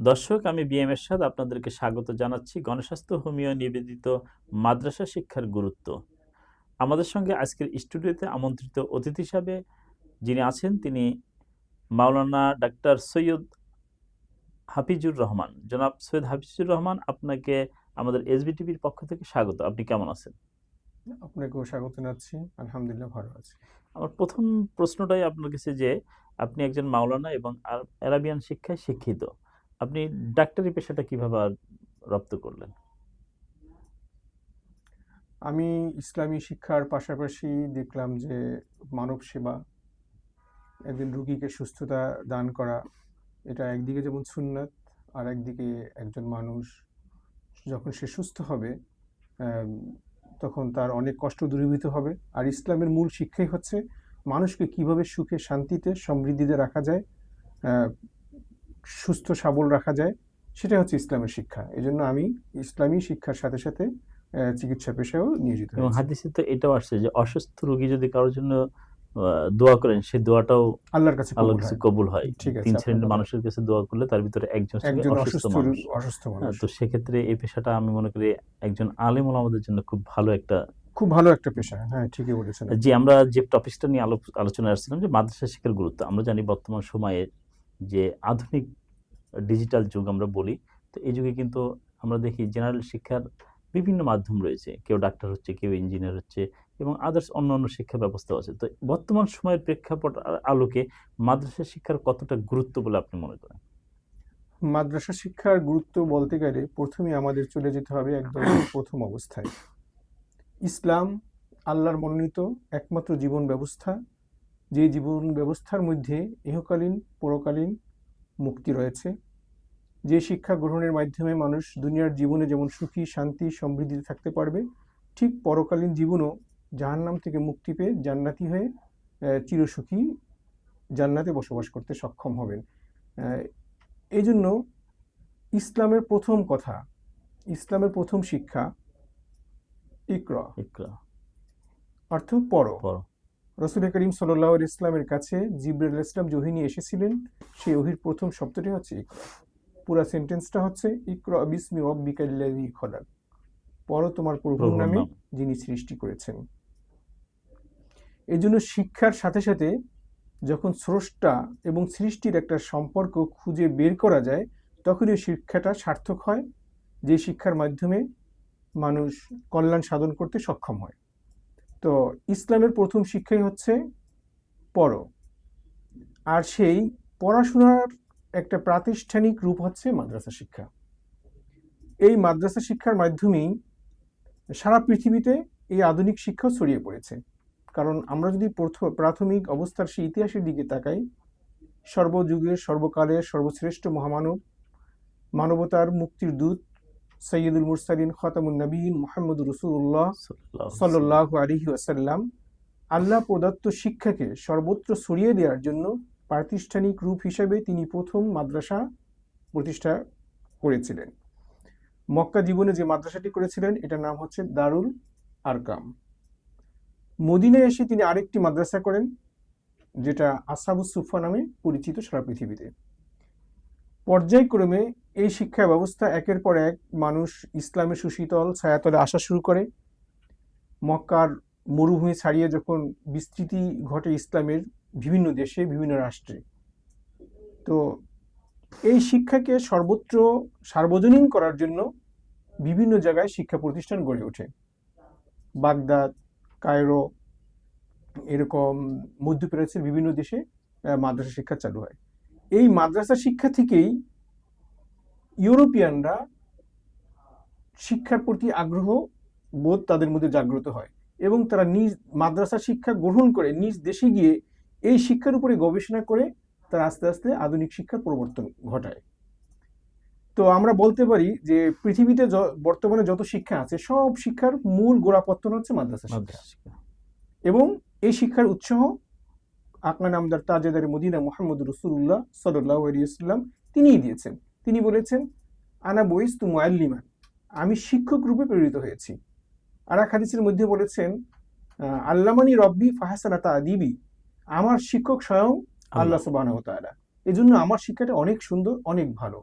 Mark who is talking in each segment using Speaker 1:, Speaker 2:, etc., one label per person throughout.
Speaker 1: দর্শক, আমি বিএম এরশাদ আপনাদেরকে স্বাগত জানাচ্ছি গণস্বাস্থ্য হোমিও নিবেদিত মাদ্রাসা শিক্ষার গুরুত্ব। আমাদের সঙ্গে আজকের স্টুডিওতে আমন্ত্রিত অতিথি হিসাবে যিনি আছেন তিনি মাওলানা ডাক্তার সৈয়দ হাফিজুর রহমান। জনাব সৈয়দ হাফিজুর রহমান, আপনাকে আমাদের এসবিটিভির পক্ষ থেকে স্বাগত। আপনি কেমন আছেন?
Speaker 2: আপনাকেও স্বাগত জানাচ্ছি। আলহামদুলিল্লাহ ভালো আছি।
Speaker 1: আমার প্রথম প্রশ্নটাই আপনার কাছে যে আপনি একজন মাওলানা এবং আরাবিয়ান শিক্ষায় শিক্ষিত। আপনি ডাক্তারি পেশাটা কিভাবে রপ্ত করলেন?
Speaker 2: আমি ইসলামী শিক্ষার পাশাপাশি দেখলাম যে মানব সেবা, একজন রোগীকে সুস্থতা দান করা, এটা একদিকে যেমন সুন্নাত, আর একদিকে একজন মানুষ যখন সে সুস্থ হবে আম, তখন তার অনেক কষ্ট দূরীভূত হবে। আর ইসলামের মূল শিক্ষাই হচ্ছে মানুষকে কিভাবে সুখে শান্তিতে সমৃদ্ধিতে রাখা যায়, আহ, সুস্থ সবল রাখা যায়, সেটা হচ্ছে ইসলামের শিক্ষা। এজন্য আমি ইসলামী শিক্ষার সাথে সাথে চিকিৎসা পেশায়ও নিয়োজিত
Speaker 1: এবং
Speaker 2: হয়েছি।
Speaker 1: হাদিসে তো এটাও আসছে যে অসুস্থ রোগী যদি কারোর জন্য দোয়া করেন, সেই দোয়াটাও
Speaker 2: আল্লাহর কাছে
Speaker 1: আল্লাহর
Speaker 2: কবুল
Speaker 1: কাছে
Speaker 2: হয়।
Speaker 1: কবুল হয়।
Speaker 2: ঠিক আছে,
Speaker 1: ৩
Speaker 2: আপনার
Speaker 1: শ্রেণীর
Speaker 2: কথা।
Speaker 1: মানুষের কাছে দোয়া করলে তার ভিতরে একজন সঙ্গে
Speaker 2: একজন
Speaker 1: অসুস্থ মানুষ।
Speaker 2: অসুস্থ মানুষ।
Speaker 1: তো সেক্ষেত্রে এই পেশাটা আমি মনে করি একজন আলেম ওলামাদের জন্য খুব ভালো একটা।
Speaker 2: খুব ভালো একটা পেশা, হ্যাঁ ঠিকই বলেছেন
Speaker 1: জি,
Speaker 2: আপনি।
Speaker 1: আমরা যে টপিকসটা নিয়ে আলোচনায় আসছিলাম যে মাদ্রাসা শিক্ষার গুরুত্ব। আমরা জানি বর্তমান সময়ে যে আধুনিক ডিজিটাল যুগ আমরা বলি, তো এই যুগে কিন্তু আমরা দেখি জেনারেল শিক্ষার বিভিন্ন মাধ্যম রয়েছে। কেউ ডাক্তার হচ্ছে, কেউ ইঞ্জিনিয়ার হচ্ছে এবং আদার্স অন্যান্য শিক্ষা ব্যবস্থাও আছে। তো বর্তমান সময়ের প্রেক্ষাপট আলোকে মাদ্রাসা শিক্ষার কতটা গুরুত্ব বলে আপনি মনে করেন?
Speaker 2: মাদ্রাসা শিক্ষার গুরুত্ব বলতে গেলে প্রথমে আমাদের চলে যেতে হবে একদম প্রথম অবস্থায়। ইসলাম আল্লাহর মনোনীত একমাত্র জীবন ব্যবস্থা, যে জীবন ব্যবস্থার মধ্যে ইহকালীন পরকালীন মুক্তি রয়েছে। যে শিক্ষা গ্রহণের মাধ্যমে মানুষ দুনিয়ার জীবনে যেমন সুখী শান্তি সমৃদ্ধিতে থাকতে পারবে, ঠিক পরকালীন জীবনও জাহান্নাম থেকে মুক্তি পেয়ে জান্নাতি হয়ে চিরসুখী জান্নাতে বসবাস করতে সক্ষম হবেন। এই জন্য ইসলামের প্রথম কথা, ইসলামের প্রথম শিক্ষা ইকরা,
Speaker 1: ইকরা,
Speaker 2: অর্থ পড়ো।
Speaker 1: পড়ো।
Speaker 2: রসুল করিম সাল্লাল্লাহু আলাইহি ইসলামের কাছে জিবরাইল আলাইহিস সালাম যে ওহী নিয়ে এসেছিলেন, সেই ওহীর প্রথম শব্দটি হচ্ছে ইকরা। পুরো সেন্টেন্সটা হচ্ছে ইকরা বিসমি রাব্বিকাল্লাযী খলাক, পড়ো তোমার প্রভুর
Speaker 1: প্রভুর
Speaker 2: নামে
Speaker 1: নাম।
Speaker 2: যিনি সৃষ্টি করেছেন। এই জন্য শিক্ষার সাথে সাথে যখন স্রষ্টা এবং সৃষ্টির একটা সম্পর্ক খুঁজে বের করা যায়, তখনই শিক্ষাটা সার্থক হয়, যে শিক্ষার মাধ্যমে মানুষ কল্যাণ সাধন করতে সক্ষম হয়। তো ইসলামের প্রথম শিক্ষাই হচ্ছে পড়ো। আর সেই পড়াশোনার একটা প্রাতিষ্ঠানিক রূপ হচ্ছে মাদ্রাসা শিক্ষা। এই মাদ্রাসা শিক্ষার মাধ্যমেই সারা পৃথিবীতে এই আধুনিক শিক্ষা ছড়িয়ে পড়েছে। কারণ আমরা যদি প্রাথমিক অবস্থার সেই ইতিহাসের দিকে তাকাই, সর্বযুগের সর্বকালের সর্বশ্রেষ্ঠ মহামানব, মানবতার মুক্তির দূত সৈয়দুল মুরসালিন খাতামুন নবীন মুহাম্মদুর রাসূলুল্লাহ সাল্লাল্লাহু আলাইহি ওয়াসাল্লাম আল্লাহ প্রদত্ত শিক্ষাকে সর্বত্র ছড়িয়ে দেওয়ার জন্য প্রাতিষ্ঠানিক রূপ হিসেবে তিনি প্রথম মাদ্রাসা প্রতিষ্ঠা করেছিলেন। মক্কা জীবনে যে মাদ্রাসাটি করেছিলেন এটার নাম হচ্ছে দারুল আরকাম। মদিনায় এসে তিনি আরেকটি মাদ্রাসা করেন, যেটা আসহাবুস সুফা নামে পরিচিত সারা পৃথিবীতে। পর্যায়ক্রমে এই শিক্ষা ব্যবস্থা একের পর এক মানুষ ইসলামের সুশীতল ছায়াতলে আসা শুরু করে। মক্কার মরুভূমি ছাড়িয়ে যখন বিস্তৃতি ঘটে ইসলামের বিভিন্ন দেশে বিভিন্ন রাষ্ট্রে, তো এই শিক্ষাকে সর্বত্র সার্বজনীন করার জন্য বিভিন্ন জায়গায় শিক্ষা প্রতিষ্ঠান গড়ে ওঠে। বাগদাদ, কায়রো, এরকম মধ্যপ্রাচ্যের বিভিন্ন দেশে মাদ্রাসা শিক্ষা চালু হয়। এই মাদ্রাসা শিক্ষা থেকেই ইউরোপিয়ানরা শিক্ষার প্রতি আগ্রহ বোধ তাদের মধ্যে জাগ্রত হয় এবং তারা নিজ মাদ্রাসা শিক্ষা গ্রহণ করে নিজ দেশে গিয়ে এই শিক্ষার উপরে গবেষণা করে তারা আস্তে আস্তে আধুনিক শিক্ষার প্রবর্তন ঘটায়। তো আমরা বলতে পারি যে পৃথিবীতে বর্তমানে যত শিক্ষা আছে সব শিক্ষার মূল গোড়াপত্তন হচ্ছে মাদ্রাসা শিক্ষা। এবং এই শিক্ষার উৎসাহ আকনা নামদার তাজেদারে মদিনা মুহাম্মদুর রাসূলুল্লাহ সাল্লাল্লাহু আলাইহি ওয়াসাল্লাম তিনিই দিয়েছেন। তিনি বলেছেন, আনা বুইস্তু মুআল্লিমান, আমি শিক্ষক রূপে প্রেরিত হয়েছি। আর এক হাদিসের মধ্যে বলেছেন, আল্লামানি রব্বি ফাহাসানা তা'দিবি, আমার শিক্ষক স্বয়ং আল্লাহ সুবহানাহু ওয়া তাআলা, এজন্য আমার শিক্ষাটা অনেক সুন্দর, অনেক ভালো।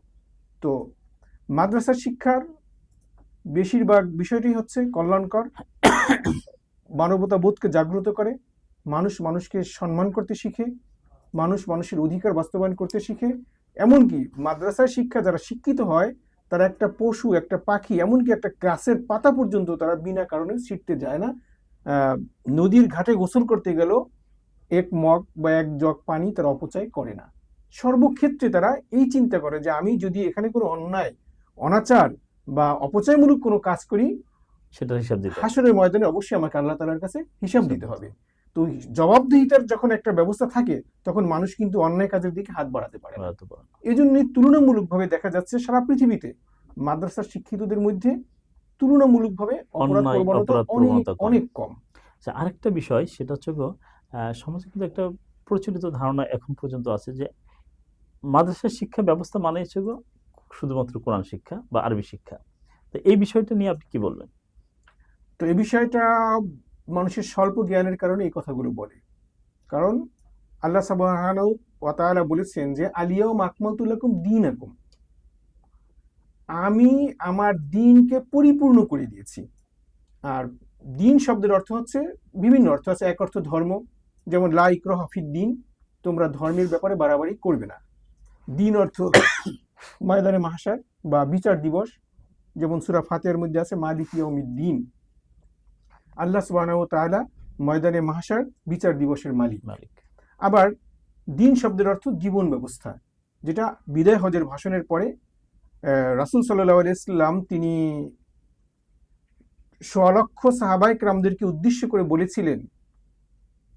Speaker 2: তো মাদ্রাসার শিক্ষার বেশিরভাগ বিষয়টি হচ্ছে কল্যাণকর, মানবতা বোধকে জাগ্রত করে, মানুষ মানুষকে সম্মান করতে শিখে, মানুষ মানুষের অধিকার বাস্তবায়ন করতে শিখে। এমনকি মাদ্রাসার শিক্ষা যারা শিক্ষিত হয় তারা একটা পশু, একটা পাখি, এমনকি একটা গাছের পাতা পর্যন্ত তারা বিনা কারণে ছিঁড়তে যায় না। নদীর ঘাটে গোসল করতে গেলেও এক মগ বা এক জগ পানি তারা অপচয় করে না। সর্বক্ষেত্রে তারা এই চিন্তা করে যে আমি যদি এখানে কোনো অন্যায়, অনাচার বা অপচয়মূলক কোনো কাজ করি,
Speaker 1: সেটা হিসাব দিতে হবে।
Speaker 2: হাসরের ময়দানে অবশ্যই আমাকে আল্লাহ তাআলার কাছে হিসাব দিতে হবে। তো জবাবদিহিতার যখন একটা ব্যবস্থা থাকে তখন মানুষ কিন্তু অন্যায় কাজের দিকে হাত বাড়াতে পারে না।
Speaker 1: বাড়াতে পারে না।
Speaker 2: এই জন্য তুলনামূলকভাবে দেখা যাচ্ছে সারা পৃথিবীতে মাদ্রাসার শিক্ষিতদের মধ্যে তুলনামূলকভাবে অপরাধ
Speaker 1: অন্যায়,
Speaker 2: প্রবণতা
Speaker 1: অপরাধ
Speaker 2: অনেক
Speaker 1: প্রবণতা কম।
Speaker 2: অনেক কম।
Speaker 1: আচ্ছা, আরেকটা বিষয় সেটা হচ্ছে সমাজে কিন্তু একটা প্রচলিত ধারণা এখন পর্যন্ত আছে যে মাদ্রাসার শিক্ষা ব্যবস্থা মানে হচ্ছে শুধুমাত্র কোরআন শিক্ষা বা আরবি শিক্ষা। তো এই বিষয়টা নিয়ে আপনি কি বলবেন?
Speaker 2: তো এই বিষয়টা মানুষের স্বল্প জ্ঞানের কারণে এই কথাগুলো বলে। কারণ আল্লাহ সুবহানাহু ওয়া তাআলা বলেছেন যে আলিয়াউমা আকমালতু লাকুম দীনাকুম, আমি আমার দ্বীনকে পরিপূর্ণ করে দিয়েছি। আর দ্বীন শব্দের অর্থ হচ্ছে বিভিন্ন অর্থ আছে। এক অর্থ ধর্ম, যেমন লা ইকরাহা ফিদ-দীন, তোমরা ধর্মের ব্যাপারে বাড়াবাড়ি করবে না। দ্বীন অর্থ ময়দানে মাহশার বা বিচার দিবস, যেমন সূরা ফাতিহার মধ্যে আছে মালিকি ইয়াউমিদ্দিন। আল্লাহ সুবহানাহু ওয়া তাআলা ময়দানে মাহশার বিচার দিবসের মালিক। আবার দ্বীন শব্দের অর্থ জীবন ব্যবস্থা, যেটা বিদায় হজের ভাষণের পরে রাসূল সাল্লাল্লাহু আলাইহি ওয়াসাল্লাম তিনি ১০০ লক্ষ সাহাবায়ে কেরামদেরকে উদ্দেশ্য করে বলেছিলেন,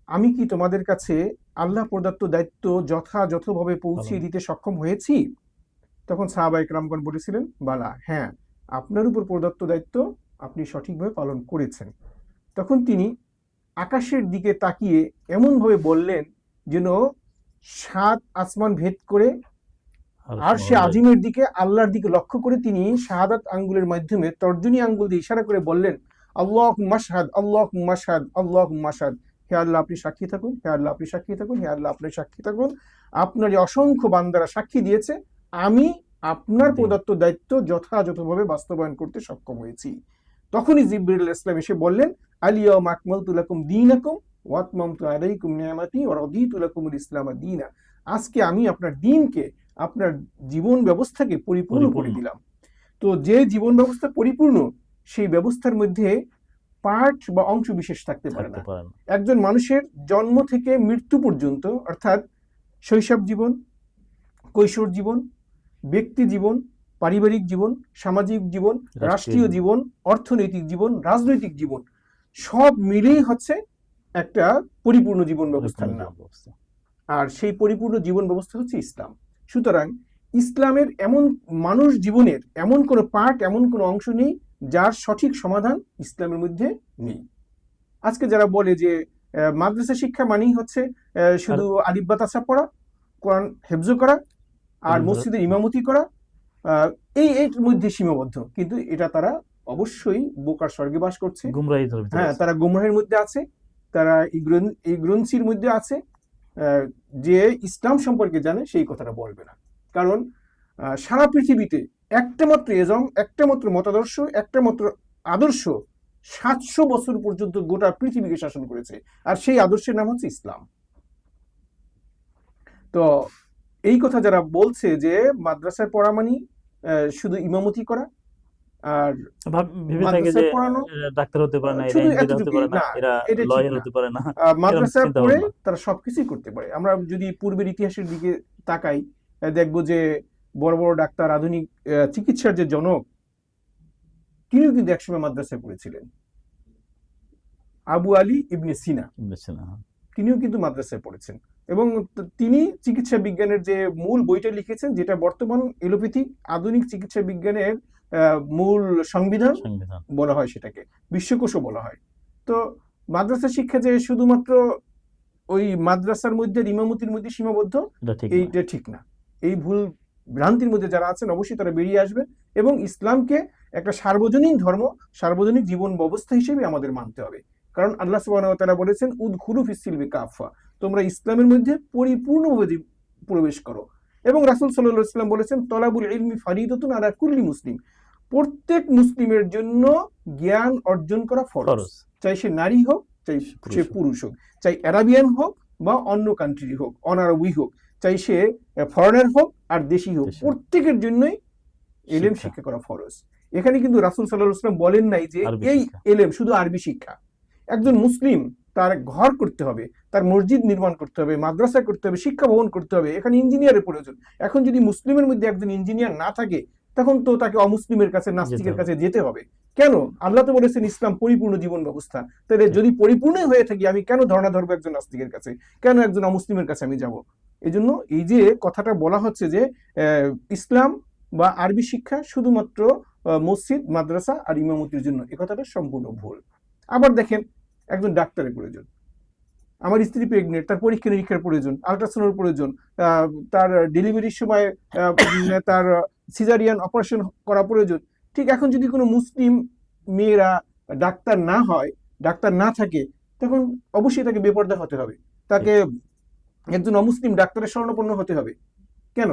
Speaker 2: আমি কি তোমাদের কাছে আল্লাহ প্রদত্ত দায়িত্ব যথাযথভাবে পৌঁছিয়ে দিতে সক্ষম হয়েছি? তখন সাহাবায়ে কেরামগণ বলেছিলেন, বালা, হ্যাঁ, আপনার উপর প্রদত্ত দায়িত্ব আপনি সঠিকভাবে পালন করেছেন। তখন তিনি আকাশের দিকে তাকিয়ে এমনভাবে বললেন যেন ৭ আসমান ভেদ করে আরশে আজিমের দিকে, আল্লাহর দিকে লক্ষ্য করে তিনি শাহাদাত আঙ্গুলের মাধ্যমে তর্জনী আঙ্গুল দিয়ে ইশারা করে বললেন, আল্লাহুম্মা শাহাদ, আল্লাহুম্মা শাহাদ, আল্লাহুম্মা শাহাদ। হে আল্লাহ আপনি সাক্ষী থাকুন, হে আল্লাহ আপনি সাক্ষী থাকুন, হে আল্লাহ আপনি সাক্ষী থাকুন। আপনার এই অসংখ্য বান্দারা সাক্ষী দিয়েছে আমি আপনার প্রদত্ত দায়িত্ব যথাযথভাবে বাস্তবায়ন করতে সক্ষম হয়েছি। তখনই জিবরিল আলাইহিস সালাম এসে বললেন, আলিয়াউমা আকমালতু লাকুম দীনাকুম ওয়া আতমামতু আলাইকুম নি'মাতি ওয়া রাদিতু লাকুমুল ইসলামা দীনা। আজকে আমি আপনার দ্বীনকে, আপনার জীবন ব্যবস্থাকে পরিপূর্ণ করে দিলাম। তো যে জীবন ব্যবস্থা পরিপূর্ণ, সেই ব্যবস্থার মধ্যে পার্ট বা অংশ বিশেষ থাকতে পারে না। একজন মানুষের জন্ম থেকে মৃত্যু পর্যন্ত, অর্থাৎ শৈশব জীবন, কৈশোর জীবন, ব্যক্তি জীবন, পারিবারিক জীবন, সামাজিক জীবন, রাষ্ট্রীয় জীবন, অর্থনৈতিক জীবন, রাজনৈতিক জীবন, সব মিলেই হচ্ছে একটা পরিপূর্ণ জীবন ব্যবস্থার নাম। আর সেই পরিপূর্ণ জীবন ব্যবস্থা হচ্ছে ইসলাম। সুতরাং ইসলামের এমন মানুষ জীবনের এমন কোনো পার্ট, এমন কোনো অংশ নেই যার সঠিক সমাধান ইসলামের মধ্যে নেই। আজকে যারা বলে যে মাদ্রাসা শিক্ষা মানেই হচ্ছে শুধু আলিফ বা তাসা পড়া, কোরআন হেফজ করা আর মসজিদে ইমামতি করা, এর মধ্যে সীমাবদ্ধ, কিন্তু এটা তারা অবশ্যই বোকার স্বর্গে বাস করছে। হ্যাঁ, তারা গুমরাহের মধ্যে আছে, তারা ইগ্নোরেন্সির মধ্যে আছে। যে ইসলাম সম্পর্কে জানে সেই কথাটা বলবে না। কারণ সারা পৃথিবীতে একটা মাত্র এজম, একটা মাত্র মতাদর্শ, একটা মাত্র আদর্শ ৭০০ বছর পর্যন্ত গোটা পৃথিবীকে শাসন করেছে, আর সেই আদর্শের নাম হচ্ছে ইসলাম। তো এই কথা যারা বলছে যে মাদ্রাসায় পড়া মানে শুধু ইমামতি করা আর মাদ্রাসায় পড়ানো,
Speaker 1: ডাক্তার হতে পারে না,
Speaker 2: মাদ্রাসায় পড়ে তারা সবকিছুই করতে পারে। আমরা যদি পূর্বের ইতিহাসের দিকে তাকাই, দেখবো যে বড় বড় ডাক্তার, আধুনিক চিকিৎসার যে জনক, তিনিও কিন্তু একসময় মাদ্রাসায় পড়েছিলেন। আবু আলী ইবনে সিনা, তিনিও কিন্তু মাদ্রাসায় পড়েছেন, এবং তিনি চিকিৎসা বিজ্ঞানের যে মূল বইটা লিখেছেন, যেটা বর্তমান এলোপ্যাথিক আধুনিক চিকিৎসা বিজ্ঞানের মূল সংবিধান বলা হয়, সেটাকে বিশ্বকোষও বলা হয়। তো মাদ্রাসা শিক্ষা যে শুধুমাত্র ওই মাদ্রাসার মধ্যে ইমামতির মধ্যে সীমাবদ্ধ, এইটা ঠিক না। এই ভুল ভ্রান্তির মধ্যে যারা আছেন অবশ্যই তারা বেরিয়ে আসবেন, এবং ইসলামকে একটা সার্বজনীন ধর্ম, সার্বজনীন জীবন ব্যবস্থা হিসেবে আমাদের মানতে হবে। কারণ আল্লাহ সুবহানাহু ওয়া তাআলা বলেছেন, উদখুলু ফিস সিলমি কাফা, তোমরা ইসলামের মধ্যে পরিপূর্ণভাবে প্রবেশ করো। এবং রাসূল সাল্লাল্লাহু আলাইহি ওয়াসাল্লাম বলেছেন তলাবুল ইলমি ফারিদাতুন আলা কুল্লি মুসলিম, প্রত্যেক মুসলিমের জন্য জ্ঞান অর্জন করা ফরজ,
Speaker 1: ফরজ,
Speaker 2: চাই সে নারী হোক, চাই সে পুরুষ হোক, চাই আরাবিয়ান হোক বা অন্য কান্ট্রি হোক, অনারবি হোক, চাই সে ফরেনার হোক আর দেশি হোক,
Speaker 1: দেশি হোক।
Speaker 2: প্রত্যেকের জন্যই এলেম
Speaker 1: শিক্ষা।
Speaker 2: শিক্ষা করা ফরজ। এখানে কিন্তু রাসূল সাল্লাল্লাহু আলাইহি ওয়াসাল্লাম বলেন নাই যে
Speaker 1: আরবি
Speaker 2: এই
Speaker 1: শিক্ষা।
Speaker 2: এলেম শুধু আরবি শিক্ষা। একজন মুসলিম তার ঘর করতে হবে, তার মসজিদ নির্মাণ করতে হবে, মাদ্রাসা করতে হবে, শিক্ষা ভবন করতে হবে, এখানে ইঞ্জিনিয়ারের প্রয়োজন। এখন যদি মুসলিমের মধ্যে একজন ইঞ্জিনিয়ার না থাকে, তখন তো তাকে অমুসলিমের কাছে, নাস্তিকের
Speaker 1: হবে।
Speaker 2: কাছে যেতে হবে। কেন? আল্লাহ তো বলেছেন ইসলাম পরিপূর্ণ জীবন ব্যবস্থা। তাহলে
Speaker 1: ঠিক।
Speaker 2: যদি পরিপূর্ণ হয়ে থাকি, আমি কেন ধর্ণা ধরবো একজন নাস্তিকের কাছে, কেন একজন অমুসলিমের কাছে আমি যাব? এই জন্য এই যে কথাটা বলা হচ্ছে যে ইসলাম বা আরবি শিক্ষা শুধুমাত্র মসজিদ, মাদ্রাসা আর ইমামতির জন্য, এই কথাটা সম্পূর্ণ ভুল। আবার দেখেন, একজন ডাক্তারের প্রয়োজন, আমার স্ত্রী প্রেগনেন্ট, তার পরীক্ষা নিরীক্ষার প্রয়োজন, আল্ট্রাসাউন্ডের প্রয়োজন, তার ডেলিভারির সময় তার সিজারিয়ান অপারেশন করা প্রয়োজন। ঠিক এখন যদি কোনো মুসলিম মেয়েরা ডাক্তার না হয়, ডাক্তার না থাকে, তখন অবশ্যই তাকে বেপরদা হতে হবে, তাকে একজন অমুসলিম ডাক্তারের শরণাপন্ন হতে হবে। কেন?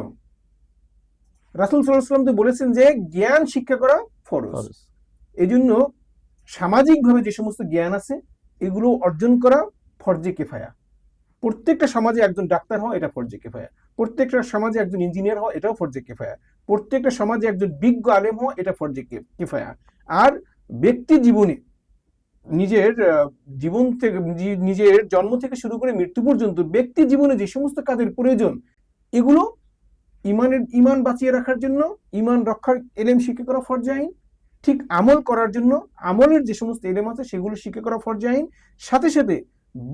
Speaker 2: রাসূল সাল্লাল্লাহু আলাইহি ওয়াসাল্লাম তো বলেছেন যে জ্ঞান শিক্ষা করা ফরজ।
Speaker 1: ফরজ।
Speaker 2: এই জন্য সামাজিকভাবে যে সমস্ত জ্ঞান আছে, এগুলো অর্জন করা ফরজে কিফায়া। প্রত্যেকটা সমাজে একজন ডাক্তার হওয়া, এটা ফরজে কিফায়া। প্রত্যেকটা সমাজে একজন ইঞ্জিনিয়ার হওয়া, এটাও ফরজে কিফায়া। প্রত্যেকটা সমাজে একজন বিজ্ঞ আলেম হওয়া, এটা ফরজে কিফায়া। আর ব্যক্তি জীবনে নিজের জীবন থেকে, নিজের জন্ম থেকে শুরু করে মৃত্যু পর্যন্ত ব্যক্তি জীবনে যে সমস্ত কাজের প্রয়োজন, এগুলো ইমান বাঁচিয়ে রাখার জন্য, ইমান রক্ষার এলেম শিক্ষা করা ফরজে আইন। ঠিক আমল করার জন্য আমলের যে সমস্ত এলেম আছে সেগুলো শিক্ষা করা ফরজে আইন। সাথে সাথে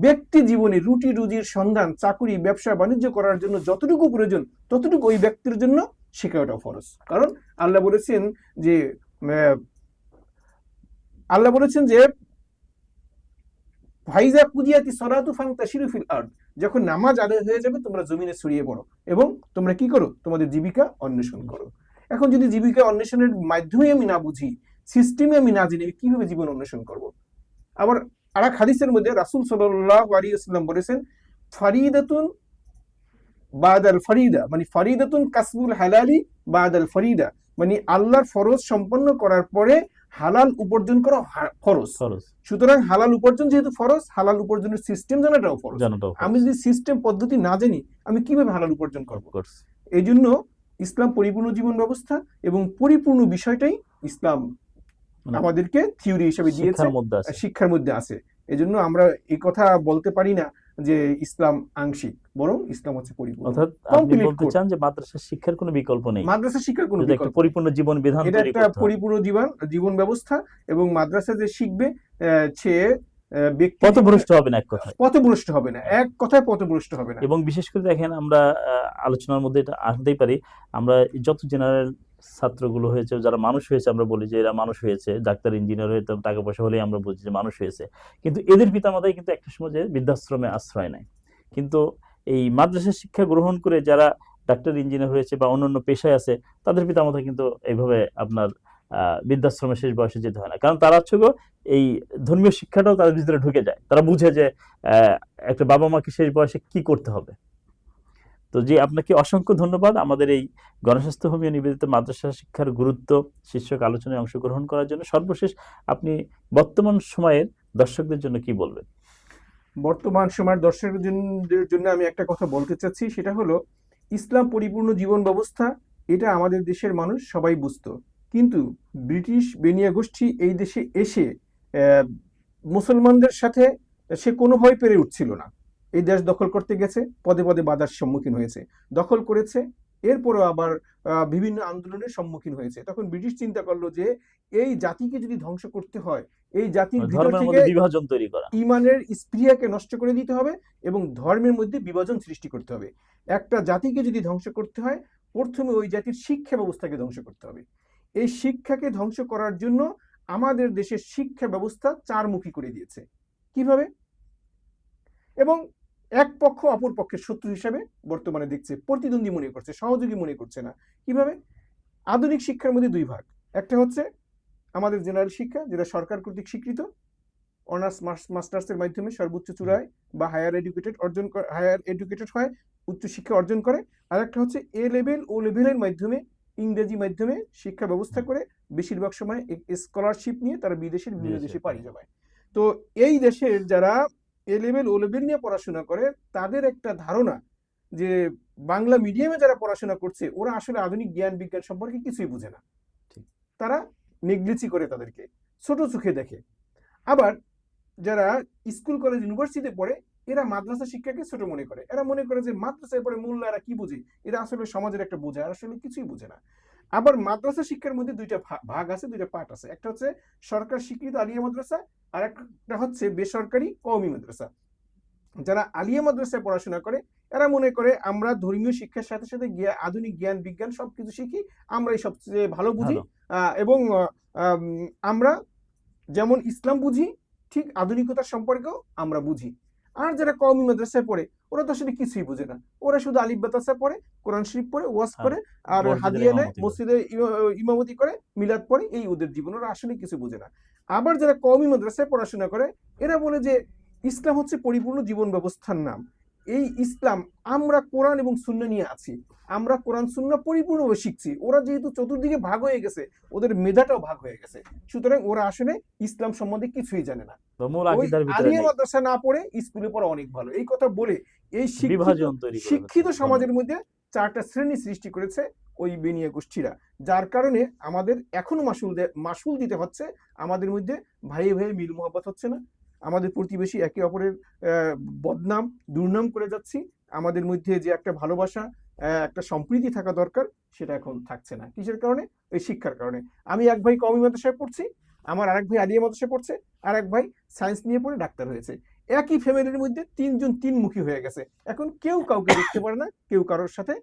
Speaker 2: ব্যক্তি জীবনে রুটি রুজির সন্ধান, চাকুরি, ব্যবসা বাণিজ্য করার জন্য যতটুকু প্রয়োজন, ততটুকু ওই ব্যক্তির জন্য শেখাটা ফরজ। কারণ আল্লাহ বলেছেন যে ফাইজা কুদিয়াতি সলাতু ফান্তাশিরু ফিল আরদ, যখন নামাজ আদায় হয়ে যাবে তোমরা জমিনে ছড়িয়ে পড়ো এবং তোমরা কি করো? তোমাদের জীবিকা অন্বেষণ করো। এখন যদি জীবিকা অন্বেষণের মাধ্যমে আমি না বুঝি, সিস্টেমে আমি না জেনে, কিভাবে জীবন অন্বেষণ করব? আবার আরেক হাদিসের মধ্যে রাসূল সাল্লাল্লাহু আলাইহি ওয়াসাল্লাম বলেছেন ফারিদাতুন বাদাল ফরিদা, মানে ফরিদাতুন কাসবুল হালালি বাদাল ফরিদা, মানে আল্লাহর ফরজ সম্পন্ন করার পরে হালাল উপার্জন করা ফরজ। সুতরাং হালাল উপার্জন যেহেতু ফরজ, হালাল উপার্জনের সিস্টেম জানাটাও ফরজ। আমি যদি সিস্টেম পদ্ধতি না জানি, আমি কিভাবে হালাল উপার্জন করব? এই জন্য ইসলাম পরিপূর্ণ জীবন ব্যবস্থা এবং পরিপূর্ণ বিষয়টাই ইসলাম আমাদেরকে থিওরি হিসেবে দিয়েছে, শিক্ষার মধ্যে আছে। এই জন্য আমরা এই কথা বলতে পারি না যে ইসলাম আংশিক, বরং ইসলাম হচ্ছে পরিপূর্ণ।
Speaker 1: অর্থাৎ আপনি বলতে চান যে মাদ্রাসা শিক্ষার কোনো বিকল্প নেই,
Speaker 2: মাদ্রাসা শিক্ষার কোনো বিকল্প,
Speaker 1: একটা পরিপূর্ণ জীবন বিধান,
Speaker 2: এটা একটা পরিপূর্ণ জীবন ব্যবস্থা। এবং মাদ্রাসা যে শিখবে সে ব্যক্তি পথভ্রষ্ট হবে না, এক কথায় পথভ্রষ্ট হবে না, এক কথায় পথভ্রষ্ট হবে না।
Speaker 1: এবং বিশেষ করে দেখেন, আমরা আলোচনার মধ্যে এটা আসতেই পারি, আমরা যত জেনারেল ছাত্রগুলো হয়েছে, যারা মানুষ হয়েছে, আমরা বলি যে এরা মানুষ হয়েছে, ডাক্তার ইঞ্জিনিয়ার হয়ে টাকা পয়সা হলেই আমরা বুঝি যে মানুষ হয়েছে, কিন্তু এদের পিতামাতাই কিন্তু একটা সময় যে বৃদ্ধাশ্রমে আশ্রয় নেয়। কিন্তু এই মাদ্রাসা শিক্ষা গ্রহণ করে যারা ডাক্তার ইঞ্জিনিয়ার হয়েছে বা অন্যান্য পেশায় আছে, তাদের পিতামাতা কিন্তু এইভাবে আপনার বৃদ্ধাশ্রমে শেষ বয়সে যেতে হয় না, কারণ তারা হচ্ছে এই ধর্মীয় শিক্ষাটাও তাদের ভিতরে ঢুকে যায়, তারা বুঝে যে একটা বাবা মাকে শেষ বয়সে কি করতে হবে। তো জি, আপনাকে অসংখ্য ধন্যবাদ আমাদের এই গণস্বাস্থ্য হোমিও নিবেদিত মাদ্রাসা শিক্ষার গুরুত্ব শীর্ষক আলোচনায় অংশগ্রহণ করার জন্য। সর্বশেষ আপনি বর্তমান সময়ের দর্শকদের জন্য কি বলবেন?
Speaker 2: বর্তমান সময়ের দর্শকদের জন্য আমি একটা কথা বলতে চাচ্ছি, সেটা হলো ইসলাম পরিপূর্ণ জীবন ব্যবস্থা, এটা আমাদের দেশের মানুষ সবাই বুঝতো, কিন্তু ব্রিটিশ বেনিয়া গোষ্ঠী এই দেশে এসে মুসলমানদের সাথে সে কোনোভাবে পেরে উঠছিল না। এই দেশ দখল করতে গেছে, পদে পদে বাধার সম্মুখীন হয়েছে, দখল করেছে, এরপরও আবার বিভিন্ন আন্দোলনের সম্মুখীন হয়েছে। তখন ব্রিটিশ চিন্তা করলো যে এই জাতিকে যদি ধ্বংস করতে হয়, এই জাতির ভিতর থেকে
Speaker 1: বিভাজন তৈরি করা,
Speaker 2: ইমানের স্পৃহাকে নষ্ট করে দিতে হবে এবং ধর্মের মধ্যে বিভাজন সৃষ্টি করতে হবে। একটা জাতিকে যদি ধ্বংস করতে হয়, প্রথমে ওই জাতির শিক্ষা ব্যবস্থাকে ধ্বংস করতে হবে। এই শিক্ষাকে ধ্বংস করার জন্য আমাদের দেশের শিক্ষা ব্যবস্থা চারমুখী করে দিয়েছে। কিভাবে? এবং এক পক্ষ অপর পক্ষের শত্রু হিসাবে বর্তমানে দেখছে, প্রতিদ্বন্দ্বী মনে করছে, সহযোগী মনে করছে না। কিভাবে? আধুনিক শিক্ষার মধ্যে দুই ভাগ, একটা হচ্ছে আমাদের জেনারেল শিক্ষা, যেটা সরকার কর্তৃক স্বীকৃত, অনার্স মাস্টার্সের মাধ্যমে সর্বোচ্চ চূড়ায় বা হায়ার এডুকেটেড হয়, উচ্চশিক্ষা অর্জন করে। আর একটা হচ্ছে এ লেভেল ও লেভেলের মাধ্যমে ইংরেজি মাধ্যমে শিক্ষা ব্যবস্থা করে বেশিরভাগ সময় স্কলারশিপ নিয়ে তারা বিদেশের বিভিন্ন দেশে পাড়ি জমায়। তো এই দেশের যারা এ লেভেল ও লেভেল নিয়ে পড়াশোনা করে তাদের একটা ধারণা যে বাংলা মিডিয়ামে যারা পড়াশোনা করছে ওরা আসলে আধুনিক জ্ঞান বিজ্ঞান সম্পর্কে কিছুই বুঝে না, তারা নেগলিজি করে, তাদেরকে ছোট চোখে দেখে। আবার যারা স্কুল কলেজ ইউনিভার্সিটিতে পড়ে এরা মাদ্রাসা শিক্ষাকে ছোট মনে করে, এরা মনে করে যে মাদ্রাসায় পড়ে মোল্লা এরা কি বুঝে, এরা আসলে সমাজের একটা বোঝা, আর আসলে কিছুই বুঝে না। আবার মাদ্রাসা শিক্ষার মধ্যে দুইটা ভাগ আছে, দুইটা পার্ট আছে। একটা হচ্ছে সরকার স্বীকৃত আলিয়া মাদ্রাসা, আর একটা হচ্ছে বেসরকারি কওমি মাদ্রাসা। যারা আলিয়া মাদ্রাসায় পড়াশোনা করে এরা মনে করে আমরা ধর্মীয় শিক্ষার সাথে সাথে আধুনিক জ্ঞান বিজ্ঞান সবকিছু শিখি, আমরাই সবচেয়ে ভালো বুঝি, এবং আমরা যেমন ইসলাম বুঝি ঠিক আধুনিকতার সম্পর্কেও আমরা বুঝি। আর যারা কওমি মাদ্রাসায় পড়ে ওরা তো আসলে কিছুই বুঝে না, ওরা শুধু আলিফ বাতাসা পড়ে, কোরআন শরীফ পড়ে, ওয়াজ করে, আর হাদিয়া নেয়, মসজিদে ইমামতি করে, মিলাদ পড়ে, এই ওদের জীবন, ওরা আসলে কিছু বুঝে না। আবার যারা কওমি মাদ্রাসায় পড়াশোনা করে এরা বলে যে ইসলাম হচ্ছে পরিপূর্ণ জীবন ব্যবস্থার নাম, এই ইসলাম আমরা কোরআন এবং সুন্নাহ নিয়ে আছি, আমরা কোরআন সুন্নাহ পরিপূর্ণভাবে শিখছি। ওরা যেহেতু চতুর্দিকে ভাগ হয়ে গেছে, ওদের মেধাটাও ভাগ হয়ে গেছে, সুতরাং ওরা আসলে ইসলাম সম্বন্ধে কিছুই জানে না। আলিয়া মাদ্রাসা না পড়ে স্কুলে পড়া অনেক ভালো, এই কথা বলে এই শিক্ষিত সমাজের মধ্যে চারটা শ্রেণী সৃষ্টি করেছে ওই বেনিয়া গোষ্ঠীরা, যার কারণে আমাদের এখনো মাসুল দিতে হচ্ছে, আমাদের মধ্যে ভাই ভাই মিল মোহাব্বত হচ্ছে না, আমাদের প্রতিবেশী একে অপরের বদনাম দুর্নাম করে যাচ্ছি, আমাদের মধ্যে যে একটা ভালোবাসা একটা সম্প্রীতি থাকা দরকার সেটা এখন থাকছে না। কিসের কারণে? ওই শিক্ষার কারণে। আমি এক ভাই কওমি মাদ্রাসায় পড়ছি, আমার আরেক ভাই আলিয়া মাদ্রাসায় পড়ছে, আর এক ভাই সায়েন্স নিয়ে পড়ে ডাক্তার হয়েছে। একই ফ্যামিলির মধ্যে তিনজন তিনমুখী হয়ে গেছে, এখন কেউ কাউকে দেখতে পারে না, কেউ কারোর সাথে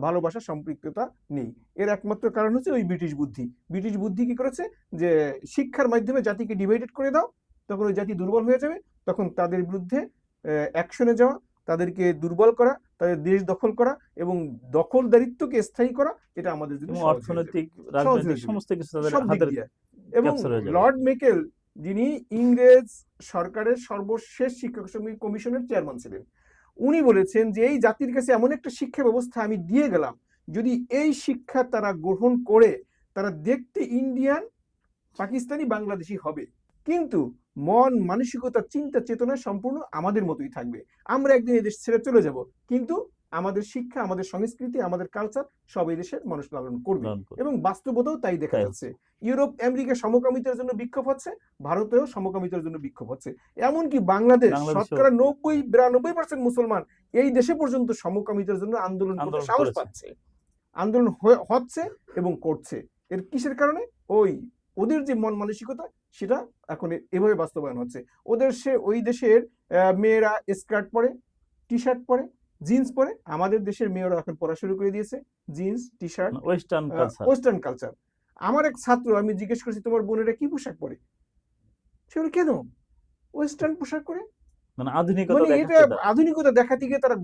Speaker 2: ভালোবাসা সম্পৃক্ততা নেই। এর একমাত্র কারণ হচ্ছে ওই ব্রিটিশ বুদ্ধি। ব্রিটিশ বুদ্ধি কি করেছে যে শিক্ষার মাধ্যমে জাতিকে ডিভাইডেড করে দাও, তখন ওই জাতি দুর্বল হয়ে যাবে, তখন তাদের বিরুদ্ধে অ্যাকশনে যাওয়া, তাদেরকে দুর্বল করা, তাদের দেশ দখল করা এবং দখলদারিত্বকে স্থায়ী করা, এটা আমাদের জন্য
Speaker 1: অর্থনৈতিক রাজনৈতিক সমস্ত কিছু তাদের হাতের।
Speaker 2: এবং লর্ড মেকেল যিনি ইংরেজ সরকারের সর্বশেষ শিক্ষা কমিশনের চেয়ারম্যান ছিলেন, উনি বলেছেন যে এই জাতির কাছে এমন একটা শিক্ষা ব্যবস্থা আমি দিয়ে গেলাম, যদি এই শিক্ষা তারা গ্রহণ করে তারা দেখতে ইন্ডিয়ান, পাকিস্তানি, বাংলাদেশি হবে, কিন্তু মন মানসিকতা চিন্তা চেতনা সম্পূর্ণ আমাদের মতোই থাকবে। আমরা একদিন এই দেশ ছেড়ে চলে যাব, কিন্তু আমাদের শিক্ষা, আমাদের সংস্কৃতি, আমাদের কালচার সব এই দেশের মানুষ লালন করবে। এবং বাস্তবতাও তাই দেখা যাচ্ছে। ইউরোপ আমেরিকা সমকামিতার জন্য বিক্ষোভ হচ্ছে, ভারতেও সমকামিতার জন্য বিক্ষোভ হচ্ছে, এমনকি বাংলাদেশ শতকরা 90-92% মুসলমান এই দেশে পর্যন্ত সমকামিতার জন্য আন্দোলন করতে সাহস পাচ্ছে, আন্দোলন হচ্ছে এবং করছে। এর কিসের কারণে? ওদের যে মন মানসিকতা সেটা এখন এভাবে বাস্তবায়ন হচ্ছে। ওই দেশের মেয়েরা স্কার্ট পরে, টি শার্ট পরে, জিন্স পরে। আমাদের দেশের মেয়েরা এখন পড়া শুরু করে দিয়েছে jeans T shirt, western culture. আমার এক ছাত্র, আমি জিজ্ঞেস করছি তোমার বোনেরা কি পোশাক পরে, সে বলে কেন ওয়েস্টার্ন পোশাক পরে, মানে এটা আধুনিকতা দেখাতে গিয়ে তারা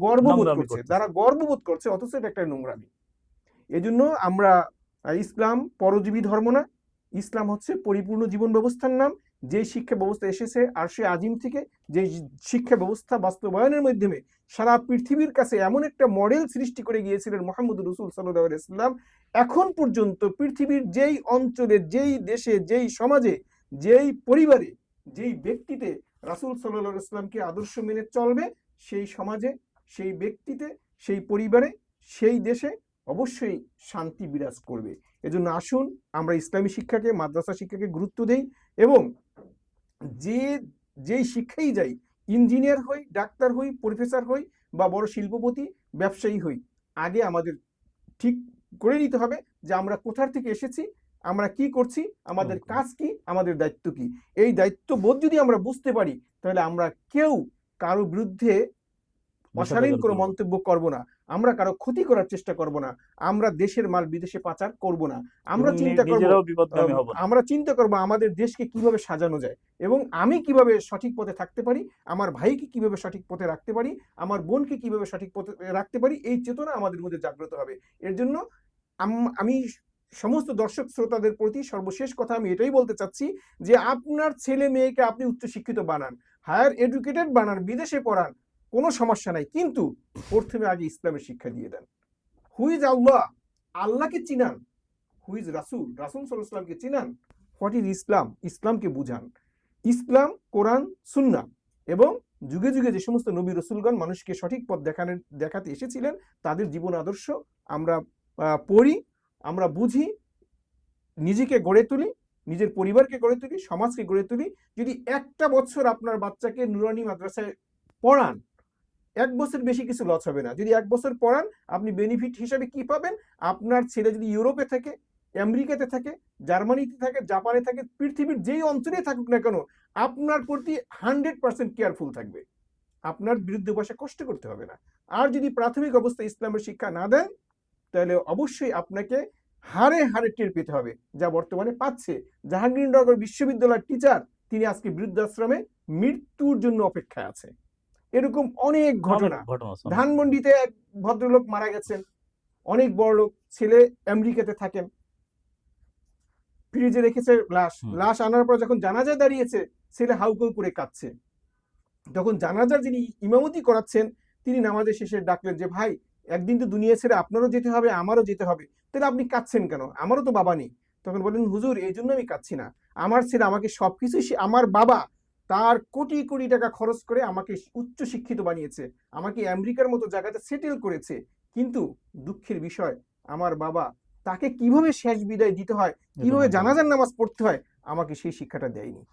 Speaker 2: গর্ববোধ করছে, অথচ এটা একটা নোংরামি। এজন্য আমরা ইসলাম পরজীবী ধর্ম না, ইসলাম হচ্ছে পরিপূর্ণ জীবন ব্যবস্থার নাম। যে শিক্ষা ব্যবস্থা এসেছে আরশে আজিম থেকে, যে শিক্ষা ব্যবস্থা বাস্তবায়নের মাধ্যমে সারা পৃথিবীর কাছে এমন একটা মডেল সৃষ্টি করে গিয়েছিলেন মুহাম্মদ রাসূল সাল্লাল্লাহু আলাইহি ওয়াসাল্লাম, এখন পর্যন্ত পৃথিবীর যেই অঞ্চলে, যেই দেশে, যেই সমাজে, যেই পরিবারে, যেই ব্যক্তিতে রাসূল সাল্লাল্লাহু আলাইহি ওয়াসাল্লামকে আদর্শ মেনে চলবে, সেই সমাজে, সেই ব্যক্তিতে, সেই পরিবারে, সেই দেশে অবশ্যই শান্তি বিরাজ করবে। এজন্য আসুন আমরা ইসলামী শিক্ষাকে, মাদ্রাসা শিক্ষাকে গুরুত্ব দেই, এবং যেই শিক্ষাই যাই, ইঞ্জিনিয়ার হই, ডাক্তার হই, প্রফেসর হই, বা বড় শিল্পপতি, ব্যবসায়ী হই, আগে আমাদের ঠিক করে নিতে হবে যে আমরা কোথা থেকে এসেছি, আমরা কি করছি, আমাদের কাজ কি, আমাদের দায়িত্ব কি। এই দায়িত্ববোধ যদি আমরা বুঝতে পারি, তাহলে আমরা কেউ কারো বিরুদ্ধে অশালীন কোনো মন্তব্য করব না, আমরা কারো ক্ষতি করার চেষ্টা করব না, আমরা দেশের মাল বিদেশে পাচার করব না, আমরা চিন্তা করব আমাদের দেশকে কিভাবে সাজানো যায়, এবং আমি কিভাবে সঠিক পথে থাকতে পারি, আমার ভাইকে কিভাবে সঠিক পথে রাখতে পারি, আমার বোনকে কিভাবে সঠিক পথে রাখতে পারি। এই চেতনা আমাদের মধ্যে জাগ্রত হবে। এর জন্য আমি সমস্ত দর্শক শ্রোতাদের প্রতি সর্বশেষ কথা আমি এটাই বলতে চাচ্ছি যে আপনার ছেলে মেয়েকে আপনি উচ্চশিক্ষিত বানান, হায়ার এডুকেটেড বানান, বিদেশে পড়ান, কোনো সমস্যা নাই, কিন্তু প্রথমে আগে ইসলামের শিক্ষা দিয়ে দেন। হুইজ আল্লাহ, আল্লাহকে চিনান। হুইজ রাসূল, রাসূল সাল্লাল্লাহু আলাইহি ওয়াসাল্লামকে চিনান। হোয়াট ইজ ইসলাম, ইসলামকে বুঝান। ইসলাম, কোরআন, সুন্নাহ এবং যুগে যুগে যে সমস্ত নবী রসুলগণ মানুষকে সঠিক পথ দেখাতে এসেছিলেন তাদের জীবন আদর্শ আমরা পড়ি, আমরা বুঝি, নিজেকে গড়ে তুলি, নিজের পরিবারকে গড়ে তুলি, সমাজকে গড়ে তুলি। যদি একটা বছর আপনার বাচ্চাকে নুরানি মাদ্রাসায় পড়ান, 1 বছর বেশি কিছু লস হবে না। যদি 1 বছর পড়ান, আপনি বেনিফিট হিসাবে কি পাবেন? আপনার ছেলে যদি ইউরোপে থাকে, আমেরিকাতে থাকে, জার্মানিতে থাকে, জাপানে থাকে, পৃথিবীর যেই অঞ্চলে থাকুক না কেন, আপনার প্রতি 100% কেয়ারফুল থাকবে। আপনার বিরুদ্ধে বসে কষ্ট করতে হবে না। আর যদি প্রাথমিক অবস্থায় ইসলামের শিক্ষা না দেন, তাহলে অবশ্যই আপনাকে হারে হারে টের পেতে হবে, যা বর্তমানে পাচ্ছে। জাহাঙ্গীরনগর বিশ্ববিদ্যালয়ের টিচার, তিনি আজকে বৃদ্ধাশ্রমে মৃত্যুর জন্য অপেক্ষায় আছে। এরকম অনেক ঘটনা। ধানমন্ডিতে এক ভদ্রলোক মারা গেছেন, অনেক বড় লোক, ছেলে আমেরিকাতে থাকেন, ফ্রিজে রেখেছে লাশ আনার পর যখন জানাজা দাঁড়িয়েছে, ছেলে হাউকাউ করে কাঁদছে। তখন জানাজার যিনি ইমামতি করাচ্ছেন, তিনি নামাজের শেষে ডাকলেন যে ভাই, একদিন তো দুনিয়া ছেড়ে আপনারও যেতে হবে, আমারও যেতে হবে, তাহলে আপনি কাঁদছেন কেন? আমারও তো বাবা নেই। তখন বললেন, হুজুর, এই জন্য আমি কাঁদছি না, আমার ছেলে আমাকে সবকিছু, আমার বাবা তার কোটি কোটি টাকা খরচ করে আমাকে উচ্চ শিক্ষিত বানিয়েছে, আমাকে আমেরিকার মতো জায়গাতে সেটেল করেছে, কিন্তু দুঃখের বিষয় আমার বাবা তাকে কিভাবে শেষ বিদায় দিতে হয়, কিভাবে জানাজার নামাজ পড়তে হয়, আমাকে সেই শিক্ষাটা দেয়নি।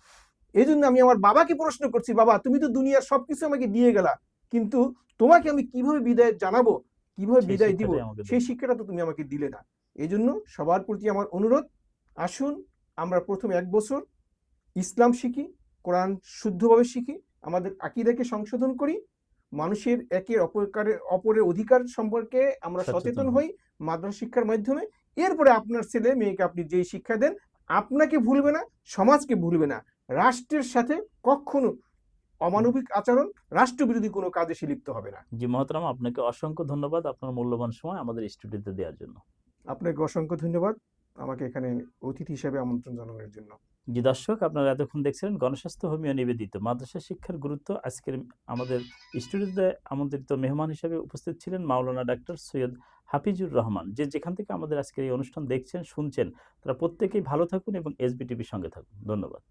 Speaker 2: এই জন্য আমি আমার বাবাকে প্রশ্ন করছি, বাবা তুমি তো দুনিয়ার সবকিছু আমাকে দিয়ে গেলা, কিন্তু তোমাকে আমি কিভাবে বিদায় জানাবো, কিভাবে বিদায় দিব, সেই শিক্ষাটা তো তুমি আমাকে দিলে না। এই জন্য সবার প্রতি আমার অনুরোধ, আসুন আমরা প্রথমে 1 বছর ইসলাম শিখি, কোরআন শুদ্ধভাবে শিখি, আমাদের আকীদাকে সংশোধন করি, মানুষের একের অপরের অধিকার সম্পর্কে আমরা সচেতন হই মাদ্রাসা শিক্ষার মাধ্যমে। এরপরে আপনার ছেলে মেয়েকে আপনি যেই শিক্ষা দেন, আপনাকে ভুলবে না, সমাজকে ভুলবে না, রাষ্ট্রের সাথে কখনো অমানবিক আচরণ, রাষ্ট্রবিরোধী কোনো কাজে সে লিপ্ত হবে না।
Speaker 1: জি মহতারাম, আপনাকে অসংখ্য ধন্যবাদ আপনার মূল্যবান সময় আমাদের স্টুডিওতে দেওয়ার জন্য।
Speaker 2: আপনাকে অসংখ্য ধন্যবাদ আমাকে এখানে অতিথি হিসেবে আমন্ত্রণ জানানোর জন্য।
Speaker 1: জি দর্শক, আপনারা এতক্ষণ দেখছিলেন গণস্বাস্থ্য হোমিও নিবেদিত মাদ্রাসা শিক্ষার গুরুত্ব। আজকের আমাদের স্টুডিওতে আমন্ত্রিত মেহমান হিসেবে উপস্থিত ছিলেন মাওলানা ডাক্তার সৈয়দ হাফিজুর রহমান। যেখান থেকে আমাদের আজকের এই অনুষ্ঠান দেখছেন, শুনছেন, তারা প্রত্যেকেই ভালো থাকুন এবং এসবিটিভির সঙ্গে থাকুন। ধন্যবাদ।